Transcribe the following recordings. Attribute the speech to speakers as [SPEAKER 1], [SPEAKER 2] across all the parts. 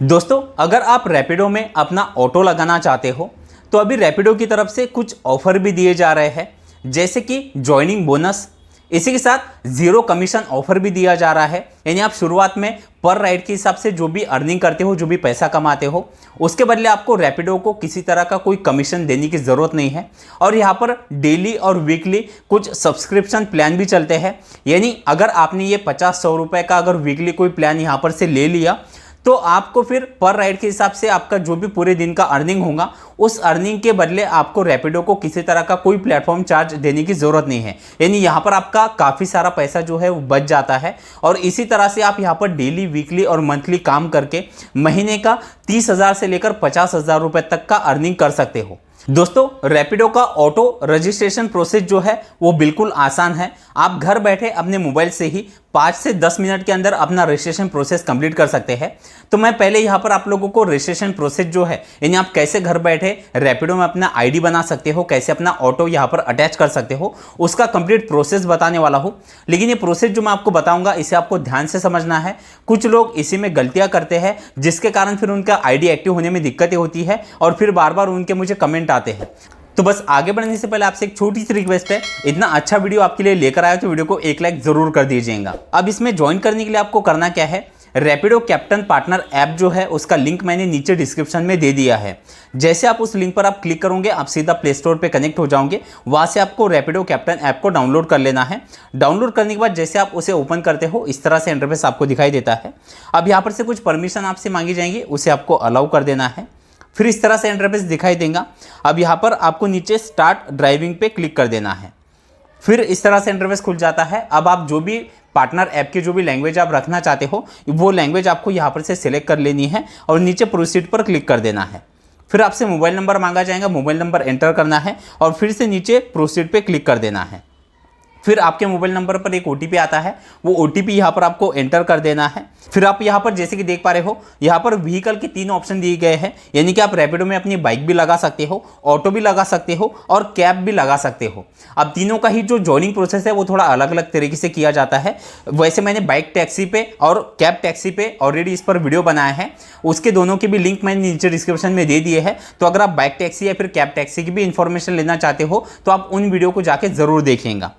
[SPEAKER 1] दोस्तों, अगर आप रैपिडो में अपना ऑटो लगाना चाहते हो तो अभी रैपिडो की तरफ से कुछ ऑफर भी दिए जा रहे हैं, जैसे कि ज्वाइनिंग बोनस। इसी के साथ जीरो कमीशन ऑफर भी दिया जा रहा है। यानी आप शुरुआत में पर राइड के हिसाब से जो भी अर्निंग करते हो, जो भी पैसा कमाते हो, उसके बदले आपको रैपिडो को किसी तरह का कोई कमीशन देने की ज़रूरत नहीं है। और यहाँ पर डेली और वीकली कुछ सब्सक्रिप्शन प्लान भी चलते हैं। यानी अगर आपने ये 50-100 रुपये का अगर वीकली कोई प्लान यहाँ पर से ले लिया तो आपको फिर पर राइड के हिसाब से आपका जो भी पूरे दिन का अर्निंग होगा, उस अर्निंग के बदले आपको रैपिडो को किसी तरह का कोई प्लेटफॉर्म चार्ज देने की ज़रूरत नहीं है। यानी यहाँ पर आपका काफ़ी सारा पैसा जो है वो बच जाता है। और इसी तरह से आप यहाँ पर डेली, वीकली और मंथली काम करके महीने का 30,000 से लेकर 50,000 रुपये तक का अर्निंग कर सकते हो। दोस्तों, रैपिडो का ऑटो रजिस्ट्रेशन प्रोसेस जो है वो बिल्कुल आसान है। आप घर बैठे अपने मोबाइल से ही 5 से 10 मिनट के अंदर अपना रजिस्ट्रेशन प्रोसेस कंप्लीट कर सकते हैं। तो मैं पहले यहाँ पर आप लोगों को रजिस्ट्रेशन प्रोसेस जो है, यानी आप कैसे घर बैठे रैपिडो में अपना आईडी बना सकते हो, कैसे अपना ऑटो यहाँ पर अटैच कर सकते हो, उसका कंप्लीट प्रोसेस बताने वाला हूँ। लेकिन ये प्रोसेस जो मैं आपको बताऊँगा, इसे आपको ध्यान से समझना है। कुछ लोग इसी में गलतियाँ करते हैं, जिसके कारण फिर उनका आईडी एक्टिव होने में दिक्कतें होती है और फिर बार बार उनके मुझे कमेंट आते हैं। तो बस आगे बढ़ने से पहले आपसे एक छोटी सी रिक्वेस्ट है, इतना अच्छा वीडियो आपके लिए लेकर आया तो वीडियो को एक लाइक जरूर कर दीजिएगा। अब इसमें ज्वाइन करने के लिए आपको करना क्या है, रैपिडो कैप्टन पार्टनर ऐप जो है उसका लिंक मैंने नीचे डिस्क्रिप्शन में दे दिया है। जैसे आप उस लिंक पर आप क्लिक करोगे, आप सीधा प्ले स्टोर पे कनेक्ट हो जाओगे। वहाँ से आपको रैपिडो कैप्टन ऐप को डाउनलोड कर लेना है। डाउनलोड करने के बाद जैसे आप उसे ओपन करते हो, इस तरह से इंटरफेस आपको दिखाई देता है। अब यहाँ पर से कुछ परमिशन आपसे मांगी जाएंगी, उसे आपको अलाउ कर देना है। फिर इस तरह से इंटरफेस दिखाई देगा। अब यहाँ पर आपको नीचे स्टार्ट ड्राइविंग पे क्लिक कर देना है। फिर इस तरह से इंटरफेस खुल जाता है। अब आप जो भी पार्टनर ऐप की जो भी लैंग्वेज आप रखना चाहते हो, वो लैंग्वेज आपको यहाँ पर से सिलेक्ट कर लेनी है और नीचे प्रोसीड पर क्लिक कर देना है। फिर आपसे मोबाइल नंबर मांगा जाएगा, मोबाइल नंबर एंटर करना है और फिर से नीचे प्रोसीड पे क्लिक कर देना है। फिर आपके मोबाइल नंबर पर एक OTP आता है, वो OTP यहाँ पर आपको एंटर कर देना है। फिर आप यहाँ पर जैसे कि देख पा रहे हो, यहाँ पर व्हीकल के 3 ऑप्शन दिए गए हैं। यानी कि आप रैपिडो में अपनी बाइक भी लगा सकते हो, ऑटो भी लगा सकते हो और कैब भी लगा सकते हो। अब तीनों का ही जो जॉइनिंग प्रोसेस है वो थोड़ा अलग अलग तरीके से किया जाता है। वैसे मैंने बाइक टैक्सी पे और कैब टैक्सी पे ऑलरेडी इस पर वीडियो बनाया है, उसके दोनों के भी लिंक मैंने नीचे डिस्क्रिप्शन में दे दिए हैं। तो अगर आप बाइक टैक्सी या फिर कैब टैक्सी की भी इंफॉर्मेशन लेना चाहते हो तो आप उन वीडियो को जाके ज़रूर देखिएगा।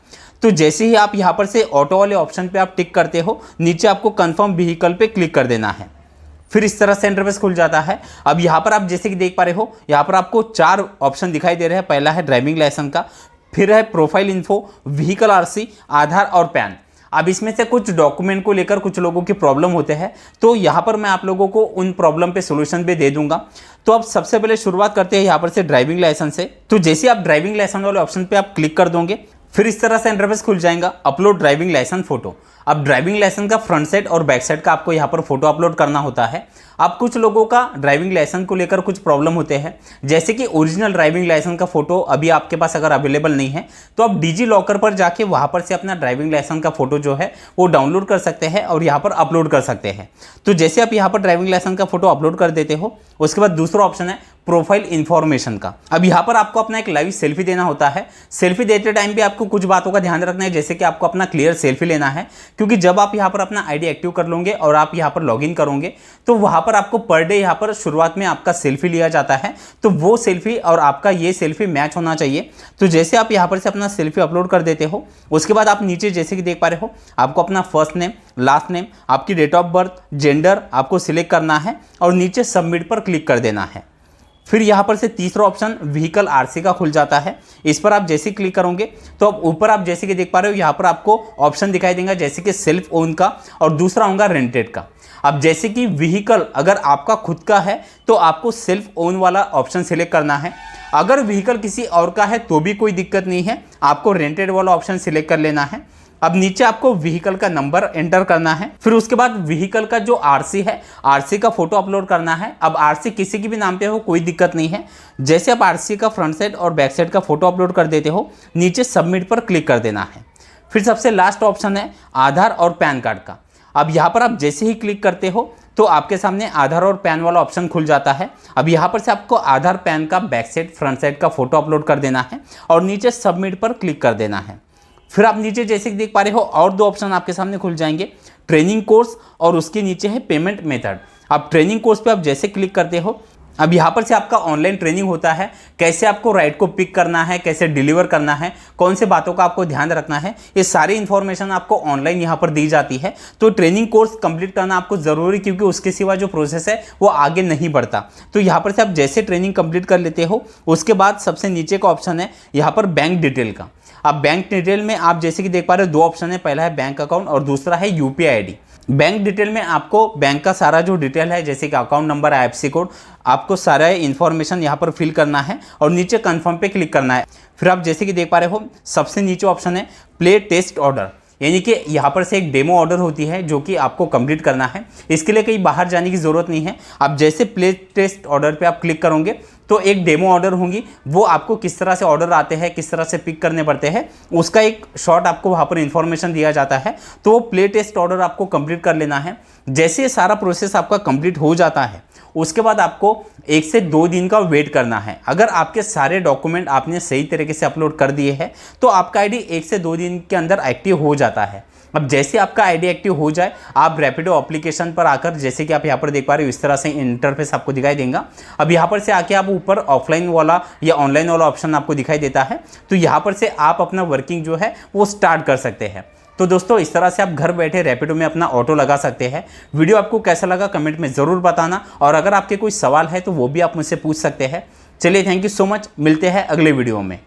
[SPEAKER 1] तो जैसे ही आप यहाँ पर से ऑटो वाले ऑप्शन पे आप टिक करते हो, नीचे आपको कंफर्म व्हीकल पे क्लिक कर देना है। फिर इस तरह से इंटरफेस खुल जाता है। अब यहाँ पर आप जैसे कि देख पा रहे हो, यहाँ पर आपको 4 ऑप्शन दिखाई दे रहे हैं। पहला है ड्राइविंग लाइसेंस का, फिर है प्रोफाइल इन्फो, व्हीकल RC, आधार और पैन। अब इसमें से कुछ डॉक्यूमेंट को लेकर कुछ लोगों की प्रॉब्लम होते हैं, तो यहाँ पर मैं आप लोगों को उन प्रॉब्लम पे सोल्यूशन भी दे दूंगा। तो अब सबसे पहले शुरुआत करते हैं यहाँ पर से ड्राइविंग लाइसेंस से। तो जैसे आप ड्राइविंग लाइसेंस वाले ऑप्शन पे आप क्लिक कर दोगे, फिर इस तरह से इंटरफेस खुल जाएगा, अपलोड ड्राइविंग लाइसेंस फोटो। अब ड्राइविंग लाइसेंस का फ्रंट साइड और बैक साइड का आपको यहाँ पर फोटो अपलोड करना होता है। अब कुछ लोगों का ड्राइविंग लाइसेंस को लेकर कुछ प्रॉब्लम होते हैं, जैसे कि ओरिजिनल ड्राइविंग लाइसेंस का फोटो अभी आपके पास अगर अवेलेबल नहीं है तो आप डिजी लॉकर पर जाके वहाँ पर से अपना ड्राइविंग लाइसेंस का फोटो जो है वो डाउनलोड कर सकते हैं और यहाँ पर अपलोड कर सकते हैं। तो जैसे आप यहाँ पर ड्राइविंग लाइसेंस का फोटो अपलोड कर देते हो, उसके बाद दूसरा ऑप्शन है प्रोफाइल इन्फॉर्मेशन का। अब यहाँ पर आपको अपना एक लाइव सेल्फी देना होता है। सेल्फी देते टाइम पे आपको कुछ बातों का ध्यान रखना है, जैसे कि आपको अपना क्लियर सेल्फी लेना है, क्योंकि जब आप यहाँ पर अपना आईडी एक्टिव कर लोगे और आप यहाँ पर लॉगिन करोगे तो वहाँ पर आपको पर डे यहाँ पर शुरुआत में आपका सेल्फी लिया जाता है। तो वो सेल्फी और आपका ये सेल्फी मैच होना चाहिए। तो जैसे आप यहाँ पर से अपना सेल्फी अपलोड कर देते हो, उसके बाद आप नीचे जैसे कि देख पा रहे हो, आपको अपना फर्स्ट नेम, लास्ट नेम, आपकी डेट ऑफ बर्थ, जेंडर आपको सिलेक्ट करना है और नीचे सबमिट पर क्लिक कर देना है। फिर यहाँ पर से तीसरा ऑप्शन व्हीकल RC का खुल जाता है। इस पर आप जैसे क्लिक करोगे तो अब ऊपर आप जैसे कि देख पा रहे हो, यहाँ पर आपको ऑप्शन दिखाई देगा, जैसे कि सेल्फ ओन का और दूसरा होगा रेंटेड का। अब जैसे कि व्हीकल अगर आपका खुद का है तो आपको सेल्फ ओन वाला ऑप्शन सिलेक्ट करना है। अगर व्हीकल किसी और का है तो भी कोई दिक्कत नहीं है, आपको रेंटेड वाला ऑप्शन सिलेक्ट कर लेना है। अब नीचे आपको व्हीकल का नंबर एंटर करना है। फिर उसके बाद व्हीकल का जो RC है, RC का फोटो अपलोड करना है। अब RC किसी की भी नाम पे हो कोई दिक्कत नहीं है। जैसे आप RC का फ्रंट साइड और बैक साइड का फोटो अपलोड कर देते हो, नीचे सबमिट पर क्लिक कर देना है। फिर सबसे लास्ट ऑप्शन है आधार और पैन कार्ड का। अब यहाँ पर आप जैसे ही क्लिक करते हो तो आपके सामने आधार और पैन वाला ऑप्शन खुल जाता है। अब यहाँ पर से आपको आधार पैन का बैक साइड फ्रंट साइड का फोटो अपलोड कर देना है और नीचे सबमिट पर क्लिक कर देना है। फिर आप नीचे जैसे कि देख पा रहे हो और 2 ऑप्शन आपके सामने खुल जाएंगे, ट्रेनिंग कोर्स और उसके नीचे है पेमेंट मेथड। अब ट्रेनिंग कोर्स पे आप जैसे क्लिक करते हो, अब यहाँ पर से आपका ऑनलाइन ट्रेनिंग होता है, कैसे आपको राइड को पिक करना है, कैसे डिलीवर करना है, कौन से बातों का आपको ध्यान रखना है, ये सारी इन्फॉर्मेशन आपको ऑनलाइन यहाँ पर दी जाती है। तो ट्रेनिंग कोर्स कंप्लीट करना आपको ज़रूरी, क्योंकि उसके सिवा जो प्रोसेस है वो आगे नहीं बढ़ता। तो यहाँ पर से आप जैसे ट्रेनिंग कंप्लीट कर लेते हो, उसके बाद सबसे नीचे का ऑप्शन है यहाँ पर बैंक डिटेल का। अब बैंक डिटेल में आप जैसे कि देख पा रहे हो, दो ऑप्शन है, पहला है बैंक अकाउंट और दूसरा है यूपीआई आईडी। बैंक डिटेल में आपको बैंक का सारा जो डिटेल है, जैसे कि अकाउंट नंबर, आईएफएससी कोड, आपको सारा इन्फॉर्मेशन यहाँ पर फिल करना है और नीचे कंफर्म पे क्लिक करना है। फिर आप जैसे कि देख पा रहे हो, सबसे नीचे ऑप्शन है प्ले टेस्ट ऑर्डर, यानी कि यहाँ पर से एक डेमो ऑर्डर होती है जो कि आपको कंप्लीट करना है। इसके लिए कहीं बाहर जाने की ज़रूरत नहीं है। आप जैसे प्ले टेस्ट ऑर्डर पे आप क्लिक करोगे तो एक डेमो ऑर्डर होंगी, वो आपको किस तरह से ऑर्डर आते हैं, किस तरह से पिक करने पड़ते हैं, उसका एक शॉर्ट आपको वहाँ पर इन्फॉर्मेशन दिया जाता है। तो वो प्ले टेस्ट ऑर्डर आपको कंप्लीट कर लेना है। जैसे ये सारा प्रोसेस आपका कंप्लीट हो जाता है, उसके बाद आपको 1 से 2 दिन का वेट करना है। अगर आपके सारे डॉक्यूमेंट आपने सही तरीके से अपलोड कर दिए हैं तो आपका आईडी 1 से 2 दिन के अंदर एक्टिव हो जाता है। अब जैसे आपका आईडी एक्टिव हो जाए, आप रैपिडो एप्लीकेशन पर आकर, जैसे कि आप यहाँ पर देख पा रहे हो, इस तरह से इंटरफेस आपको दिखाई देगा। अब यहाँ पर से आके आप ऊपर ऑफलाइन वाला या ऑनलाइन वाला ऑप्शन आपको दिखाई देता है, तो यहाँ पर से आप अपना वर्किंग जो है वो स्टार्ट कर सकते हैं। तो दोस्तों, इस तरह से आप घर बैठे रैपिडो में अपना ऑटो लगा सकते हैं। वीडियो आपको कैसा लगा कमेंट में ज़रूर बताना, और अगर आपके कोई सवाल है तो वो भी आप मुझसे पूछ सकते हैं। चलिए, थैंक यू सो मच, मिलते हैं अगले वीडियो में।